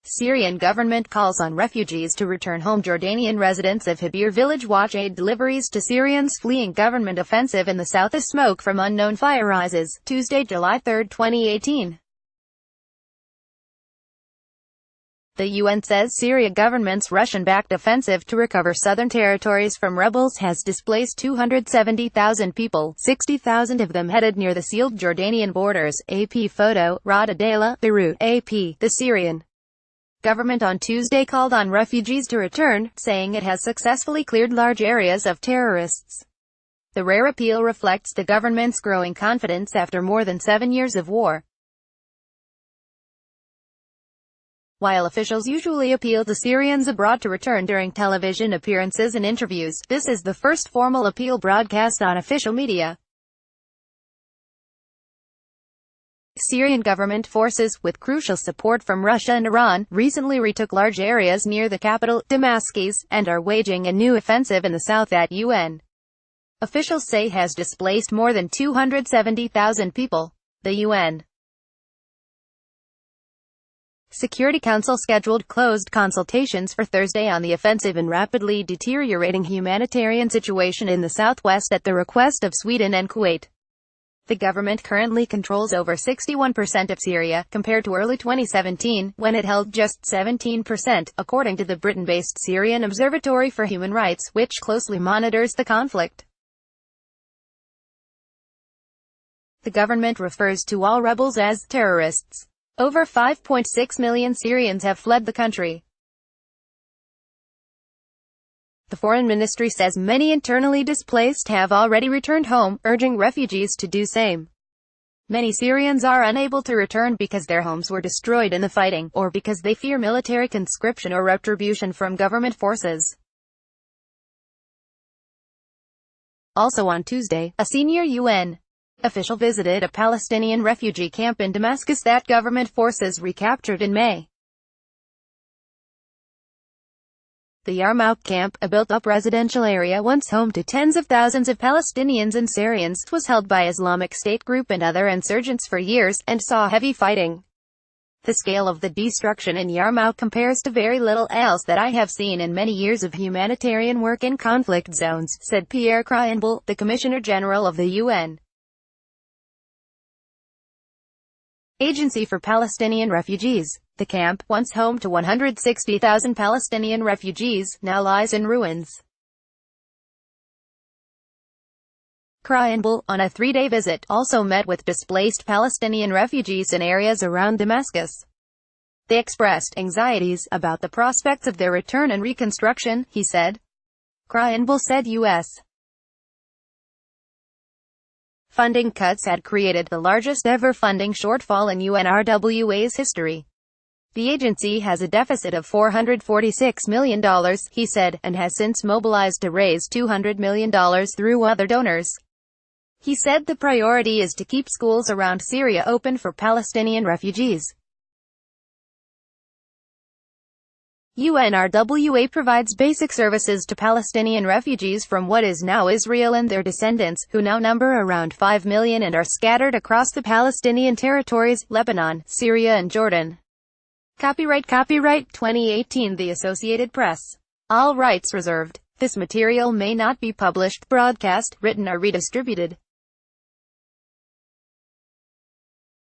Syrian government calls on refugees to return home. Jordanian residents of Habir village watch aid deliveries to Syrians fleeing government offensive in the south as smoke from unknown fire rises. Tuesday, July 3, 2018. The UN says Syria government's Russian-backed offensive to recover southern territories from rebels has displaced 270,000 people, 60,000 of them headed near the sealed Jordanian borders. AP photo, Rada Dela, Beirut. AP. The Syrian government on Tuesday called on refugees to return, saying it has successfully cleared large areas of terrorists. The rare appeal reflects the government's growing confidence after more than 7 years of war. While officials usually appeal to Syrians abroad to return during television appearances and interviews, this is the first formal appeal broadcast on official media. Syrian government forces, with crucial support from Russia and Iran, recently retook large areas near the capital, Damascus, and are waging a new offensive in the south that UN officials say has displaced more than 270,000 people. The UN Security Council scheduled closed consultations for Thursday on the offensive and rapidly deteriorating humanitarian situation in the southwest at the request of Sweden and Kuwait. The government currently controls over 61% of Syria, compared to early 2017, when it held just 17%, according to the Britain-based Syrian Observatory for Human Rights, which closely monitors the conflict. The government refers to all rebels as terrorists. Over 5.6 million Syrians have fled the country. The Foreign Ministry says many internally displaced have already returned home, urging refugees to do same. Many Syrians are unable to return because their homes were destroyed in the fighting, or because they fear military conscription or retribution from government forces. Also on Tuesday, a senior UN official visited a Palestinian refugee camp in Damascus that government forces recaptured in May. The Yarmouk camp, a built-up residential area once home to tens of thousands of Palestinians and Syrians, was held by Islamic State group and other insurgents for years, and saw heavy fighting. The scale of the destruction in Yarmouk compares to very little else that I have seen in many years of humanitarian work in conflict zones, said Pierre Crianbel, the Commissioner General of the UN Agency for Palestinian Refugees. The camp, once home to 160,000 Palestinian refugees, now lies in ruins. Crianbel, on a 3-day visit, also met with displaced Palestinian refugees in areas around Damascus. They expressed anxieties about the prospects of their return and reconstruction, he said. Crianbel said U.S. funding cuts had created the largest ever funding shortfall in UNRWA's history. The agency has a deficit of $446 million, he said, and has since mobilized to raise $200 million through other donors. He said the priority is to keep schools around Syria open for Palestinian refugees. UNRWA provides basic services to Palestinian refugees from what is now Israel and their descendants, who now number around 5 million and are scattered across the Palestinian territories, Lebanon, Syria and Jordan. Copyright 2018 The Associated Press. All rights reserved. This material may not be published, broadcast, written or redistributed.